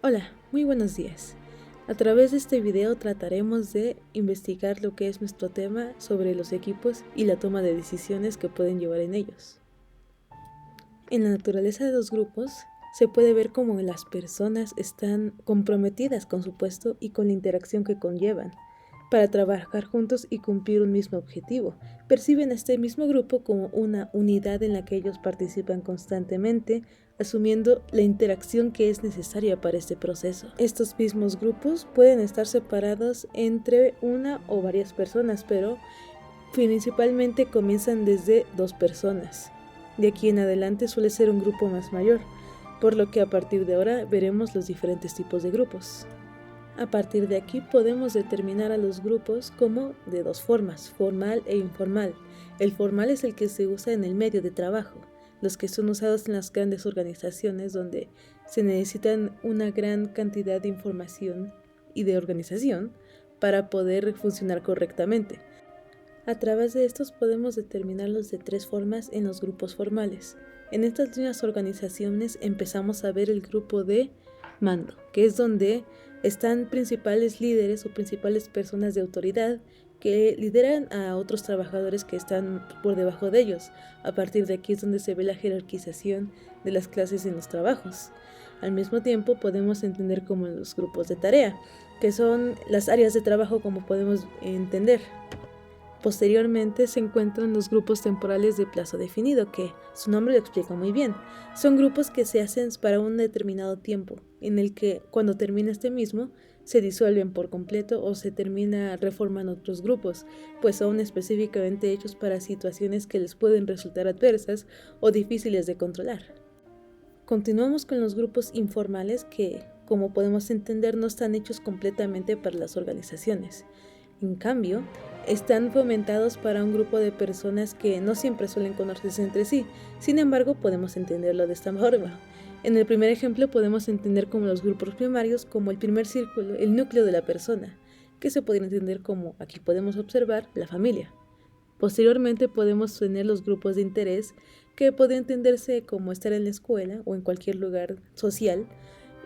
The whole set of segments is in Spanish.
Hola, muy buenos días. A través de este video trataremos de investigar lo que es nuestro tema sobre los equipos y la toma de decisiones que pueden llevar en ellos. En la naturaleza de los grupos se puede ver cómo las personas están comprometidas con su puesto y con la interacción que conllevan para trabajar juntos y cumplir un mismo objetivo. Perciben a este mismo grupo como una unidad en la que ellos participan constantemente, asumiendo la interacción que es necesaria para este proceso. Estos mismos grupos pueden estar separados entre una o varias personas, pero principalmente comienzan desde 2 personas. De aquí en adelante suele ser un grupo más mayor, por lo que a partir de ahora veremos los diferentes tipos de grupos. A partir de aquí podemos determinar a los grupos como de 2 formas, formal e informal. El formal es el que se usa en el medio de trabajo, los que son usados en las grandes organizaciones donde se necesitan una gran cantidad de información y de organización para poder funcionar correctamente. A través de estos podemos determinarlos de 3 formas en los grupos formales. En estas mismas organizaciones empezamos a ver el grupo de mando, que es donde están principales líderes o principales personas de autoridad que lideran a otros trabajadores que están por debajo de ellos. A partir de aquí es donde se ve la jerarquización de las clases en los trabajos. Al mismo tiempo podemos entender como los grupos de tarea, que son las áreas de trabajo como podemos entender. Posteriormente se encuentran los grupos temporales de plazo definido, que su nombre lo explica muy bien. Son grupos que se hacen para un determinado tiempo, en el que cuando termina este mismo, se disuelven por completo o se termina reformando otros grupos, pues son específicamente hechos para situaciones que les pueden resultar adversas o difíciles de controlar. Continuamos con los grupos informales que, como podemos entender, no están hechos completamente para las organizaciones. En cambio, están fomentados para un grupo de personas que no siempre suelen conocerse entre sí. Sin embargo, podemos entenderlo de esta forma. En el primer ejemplo podemos entender como los grupos primarios como el primer círculo, el núcleo de la persona, que se podría entender como, aquí podemos observar, la familia. Posteriormente podemos tener los grupos de interés, que puede entenderse como estar en la escuela o en cualquier lugar social,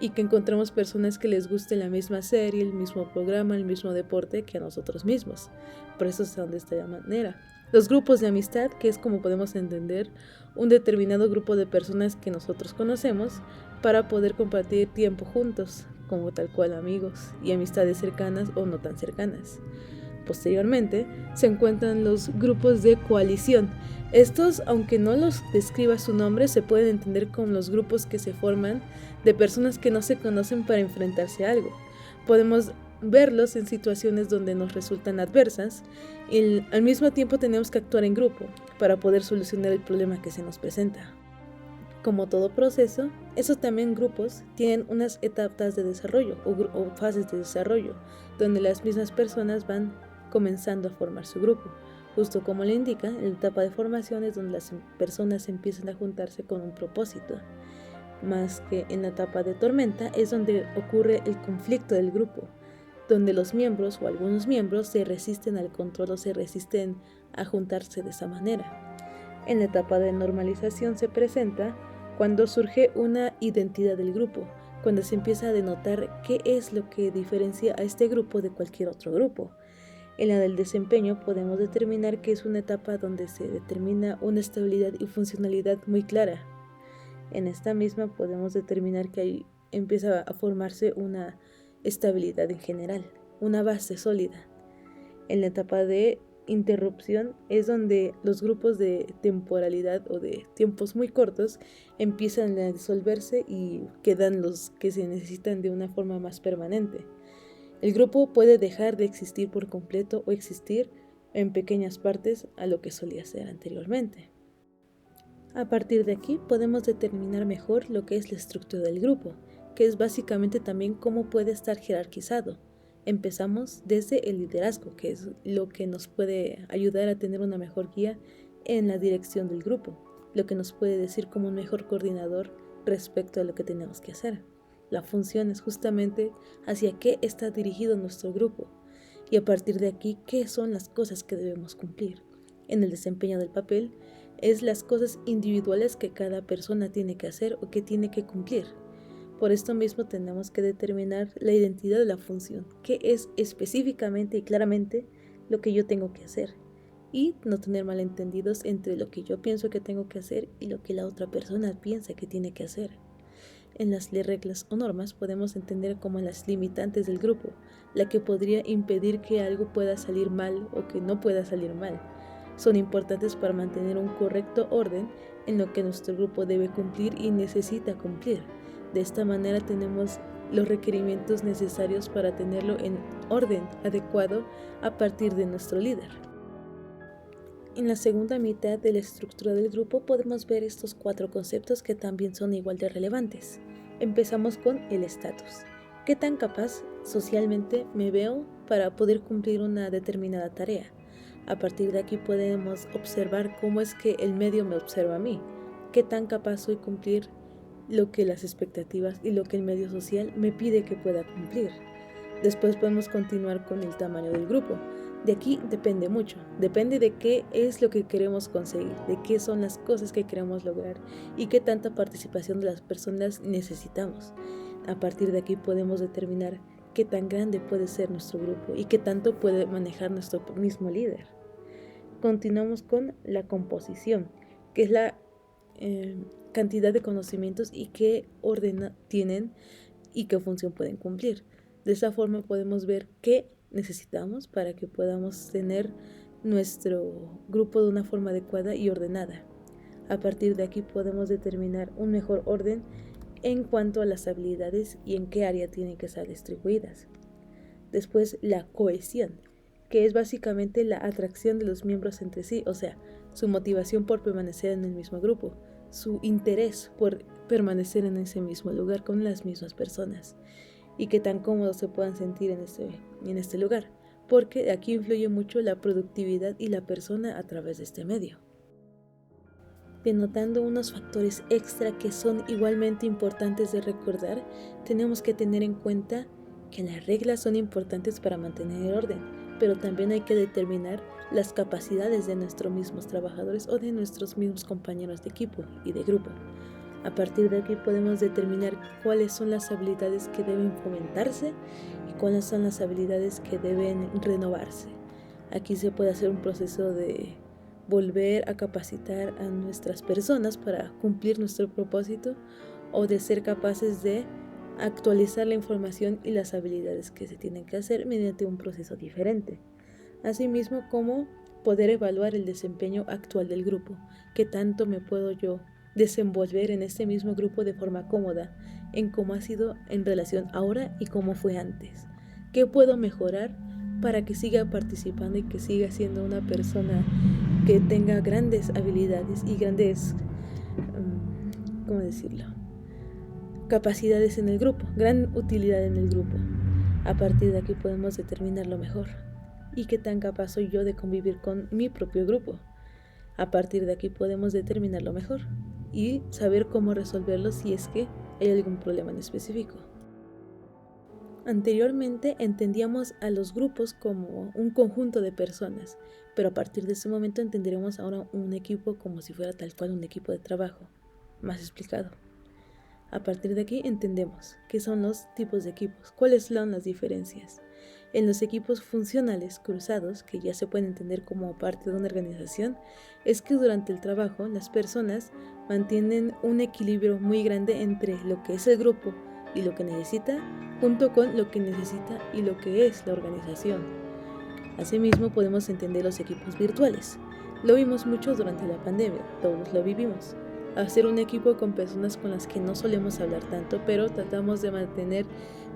y que encontramos personas que les guste la misma serie, el mismo programa, el mismo deporte que a nosotros mismos. Por eso son de esta manera. Los grupos de amistad, que es como podemos entender un determinado grupo de personas que nosotros conocemos para poder compartir tiempo juntos, como tal cual amigos y amistades cercanas o no tan cercanas. Posteriormente se encuentran los grupos de coalición. Estos, aunque no los describa su nombre, se pueden entender como los grupos que se forman de personas que no se conocen para enfrentarse a algo. Podemos verlos en situaciones donde nos resultan adversas y al mismo tiempo tenemos que actuar en grupo para poder solucionar el problema que se nos presenta. Como todo proceso, esos también grupos tienen unas etapas de desarrollo o fases de desarrollo, donde las mismas personas van comenzando a formar su grupo. Justo como le indica, en la etapa de formación es donde las personas empiezan a juntarse con un propósito. Más que en la etapa de tormenta es donde ocurre el conflicto del grupo, donde los miembros o algunos miembros se resisten al control o se resisten a juntarse de esa manera. En la etapa de normalización se presenta cuando surge una identidad del grupo, cuando se empieza a denotar qué es lo que diferencia a este grupo de cualquier otro grupo. En la del desempeño podemos determinar que es una etapa donde se determina una estabilidad y funcionalidad muy clara. En esta misma podemos determinar que ahí empieza a formarse una estabilidad en general, una base sólida. En la etapa de interrupción es donde los grupos de temporalidad o de tiempos muy cortos empiezan a disolverse y quedan los que se necesitan de una forma más permanente. El grupo puede dejar de existir por completo o existir en pequeñas partes a lo que solía ser anteriormente. A partir de aquí podemos determinar mejor lo que es la estructura del grupo, que es básicamente también cómo puede estar jerarquizado. Empezamos desde el liderazgo, que es lo que nos puede ayudar a tener una mejor guía en la dirección del grupo, lo que nos puede decir como un mejor coordinador respecto a lo que tenemos que hacer. La función es justamente hacia qué está dirigido nuestro grupo y a partir de aquí qué son las cosas que debemos cumplir. En el desempeño del papel es las cosas individuales que cada persona tiene que hacer o que tiene que cumplir. Por esto mismo tenemos que determinar la identidad de la función, qué es específicamente y claramente lo que yo tengo que hacer, y no tener malentendidos entre lo que yo pienso que tengo que hacer y lo que la otra persona piensa que tiene que hacer. En las reglas o normas podemos entender como las limitantes del grupo, la que podría impedir que algo pueda salir mal o que no pueda salir mal. Son importantes para mantener un correcto orden en lo que nuestro grupo debe cumplir y necesita cumplir. De esta manera tenemos los requerimientos necesarios para tenerlo en orden adecuado a partir de nuestro líder. En la segunda mitad de la estructura del grupo podemos ver estos 4 conceptos que también son igual de relevantes. Empezamos con el estatus. ¿Qué tan capaz socialmente me veo para poder cumplir una determinada tarea? A partir de aquí podemos observar cómo es que el medio me observa a mí. ¿Qué tan capaz soy de cumplir lo que las expectativas y lo que el medio social me pide que pueda cumplir? Después podemos continuar con el tamaño del grupo. De aquí depende mucho, depende de qué es lo que queremos conseguir, de qué son las cosas que queremos lograr y qué tanta participación de las personas necesitamos. A partir de aquí podemos determinar qué tan grande puede ser nuestro grupo y qué tanto puede manejar nuestro mismo líder. Continuamos con la composición, que es la cantidad de conocimientos y qué orden tienen y qué función pueden cumplir. De esa forma podemos ver qué necesitamos para que podamos tener nuestro grupo de una forma adecuada y ordenada. A partir de aquí podemos determinar un mejor orden en cuanto a las habilidades y en qué área tienen que estar distribuidas. Después, la cohesión, que es básicamente la atracción de los miembros entre sí, o sea, su motivación por permanecer en el mismo grupo, su interés por permanecer en ese mismo lugar con las mismas personas y qué tan cómodos se puedan sentir en este lugar, porque aquí influye mucho la productividad y la persona a través de este medio. Denotando unos factores extra que son igualmente importantes de recordar, tenemos que tener en cuenta que las reglas son importantes para mantener el orden, pero también hay que determinar las capacidades de nuestros mismos trabajadores o de nuestros mismos compañeros de equipo y de grupo. A partir de aquí podemos determinar cuáles son las habilidades que deben fomentarse y cuáles son las habilidades que deben renovarse. Aquí se puede hacer un proceso de volver a capacitar a nuestras personas para cumplir nuestro propósito o de ser capaces de actualizar la información y las habilidades que se tienen que hacer mediante un proceso diferente. Asimismo, como poder evaluar el desempeño actual del grupo, qué tanto me puedo yo desenvolver en este mismo grupo de forma cómoda, en cómo ha sido en relación ahora y cómo fue antes, qué puedo mejorar para que siga participando y que siga siendo una persona que tenga grandes habilidades y grandes, capacidades en el grupo, gran utilidad en el grupo. A partir de aquí podemos determinar lo mejor y qué tan capaz soy yo de convivir con mi propio grupo. A partir de aquí podemos determinar lo mejor y saber cómo resolverlo si es que hay algún problema en específico. Anteriormente entendíamos a los grupos como un conjunto de personas, pero a partir de ese momento entenderemos ahora un equipo como si fuera tal cual un equipo de trabajo, más explicado. A partir de aquí entendemos qué son los tipos de equipos, cuáles son las diferencias. En los equipos funcionales cruzados, que ya se pueden entender como parte de una organización, es que durante el trabajo las personas mantienen un equilibrio muy grande entre lo que es el grupo y lo que necesita, junto con lo que necesita y lo que es la organización. Asimismo, podemos entender los equipos virtuales. Lo vimos mucho durante la pandemia, todos lo vivimos. Hacer un equipo con personas con las que no solemos hablar tanto, pero tratamos de mantener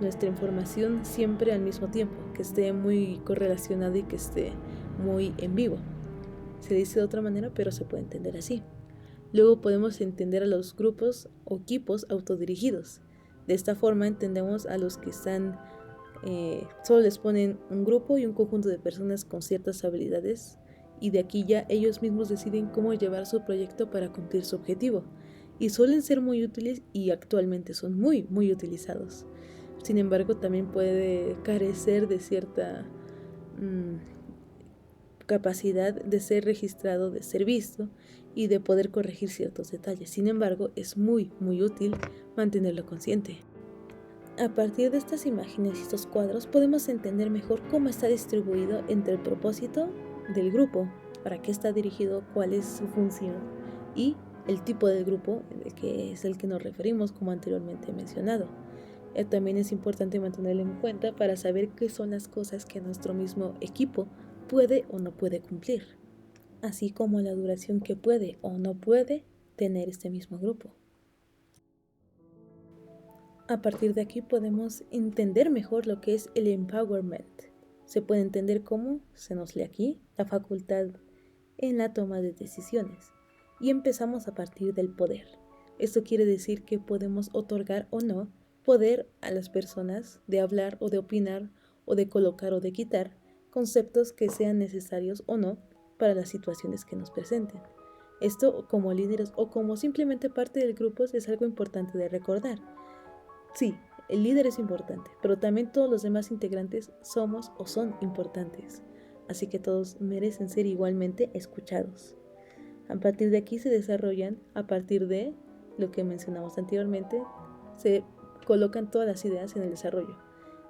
nuestra información siempre al mismo tiempo, que esté muy correlacionada y que esté muy en vivo. Se dice de otra manera, pero se puede entender así. Luego podemos entender a los grupos o equipos autodirigidos. De esta forma entendemos a los que están, solo les ponen un grupo y un conjunto de personas con ciertas habilidades y de aquí ya ellos mismos deciden cómo llevar su proyecto para cumplir su objetivo. Y suelen ser muy útiles y actualmente son muy utilizados. Sin embargo, también puede carecer de cierta capacidad de ser registrado, de ser visto y de poder corregir ciertos detalles. Sin embargo, es muy útil mantenerlo consciente. A partir de estas imágenes y estos cuadros podemos entender mejor cómo está distribuido entre el propósito del grupo, para qué está dirigido, cuál es su función y el tipo del grupo, que es el que nos referimos como anteriormente mencionado. También es importante mantenerlo en cuenta para saber qué son las cosas que nuestro mismo equipo puede o no puede cumplir, así como la duración que puede o no puede tener este mismo grupo. A partir de aquí podemos entender mejor lo que es el empowerment. Se puede entender cómo, se nos lee aquí, la facultad en la toma de decisiones. Y empezamos a partir del poder. Esto quiere decir que podemos otorgar o no poder a las personas de hablar o de opinar o de colocar o de quitar conceptos que sean necesarios o no para las situaciones que nos presenten. Esto como líderes o como simplemente parte del grupo es algo importante de recordar. Sí, el líder es importante, pero también todos los demás integrantes somos o son importantes, así que todos merecen ser igualmente escuchados. A partir de aquí se desarrollan, a partir de lo que mencionamos anteriormente, se colocan todas las ideas en el desarrollo.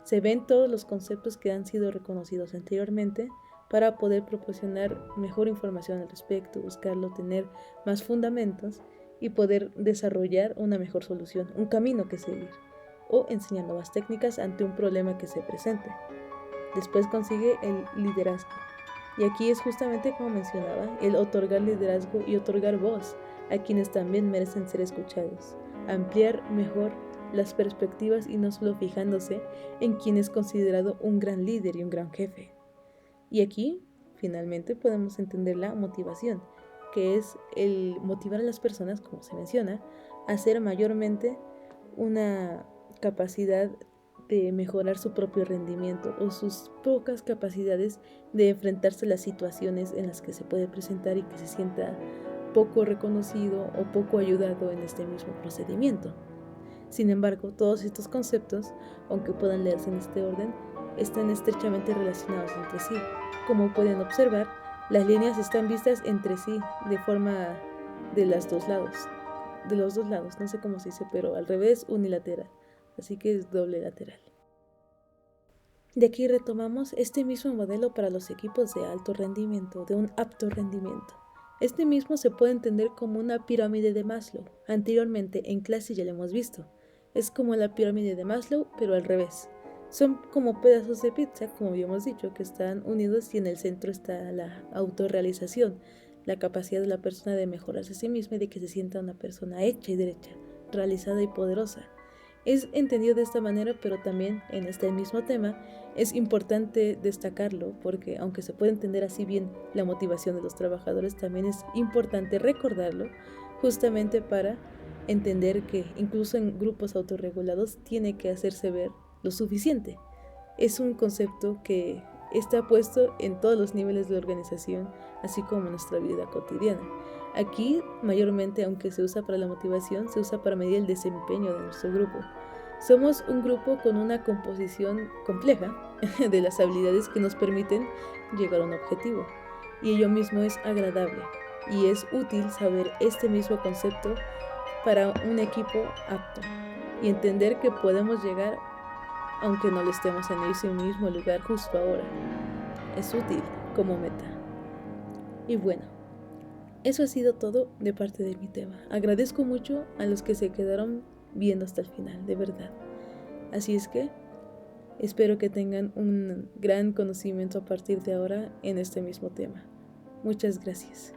Se ven todos los conceptos que han sido reconocidos anteriormente para poder proporcionar mejor información al respecto, buscarlo, tener más fundamentos y poder desarrollar una mejor solución, un camino que seguir, o enseñar nuevas técnicas ante un problema que se presente. Después consigue el liderazgo. Y aquí es justamente como mencionaba, el otorgar liderazgo y otorgar voz a quienes también merecen ser escuchados. Ampliar mejor las perspectivas y no solo fijándose en quien es considerado un gran líder y un gran jefe. Y aquí, finalmente, podemos entender la motivación, que es el motivar a las personas, como se menciona, a hacer mayormente una capacidad de mejorar su propio rendimiento o sus pocas capacidades de enfrentarse a las situaciones en las que se puede presentar y que se sienta poco reconocido o poco ayudado en este mismo procedimiento. Sin embargo, todos estos conceptos, aunque puedan leerse en este orden, están estrechamente relacionados entre sí. Como pueden observar, las líneas están vistas entre sí de forma de los dos lados, no sé cómo se dice, pero al revés, unilateral, así que es doble lateral. De aquí retomamos este mismo modelo para los equipos de alto rendimiento, de un apto rendimiento. Este mismo se puede entender como una pirámide de Maslow. Anteriormente en clase ya lo hemos visto. Es como la pirámide de Maslow, pero al revés. Son como pedazos de pizza, como habíamos dicho, que están unidos y en el centro está la autorrealización, la capacidad de la persona de mejorarse a sí misma y de que se sienta una persona hecha y derecha, realizada y poderosa. Es entendido de esta manera, pero también en este mismo tema es importante destacarlo porque aunque se puede entender así bien la motivación de los trabajadores, también es importante recordarlo justamente para entender que incluso en grupos autorregulados tiene que hacerse ver lo suficiente. Es un concepto que está puesto en todos los niveles de organización, así como en nuestra vida cotidiana. Aquí, mayormente, aunque se usa para la motivación, se usa para medir el desempeño de nuestro grupo. Somos un grupo con una composición compleja de las habilidades que nos permiten llegar a un objetivo, y ello mismo es agradable, y es útil saber este mismo concepto para un equipo apto, y entender que podemos llegar aunque no lo estemos en ese mismo lugar justo ahora. Es útil como meta. Y bueno, eso ha sido todo de parte de mi tema. Agradezco mucho a los que se quedaron viendo hasta el final, de verdad. Así es que espero que tengan un gran conocimiento a partir de ahora en este mismo tema. Muchas gracias.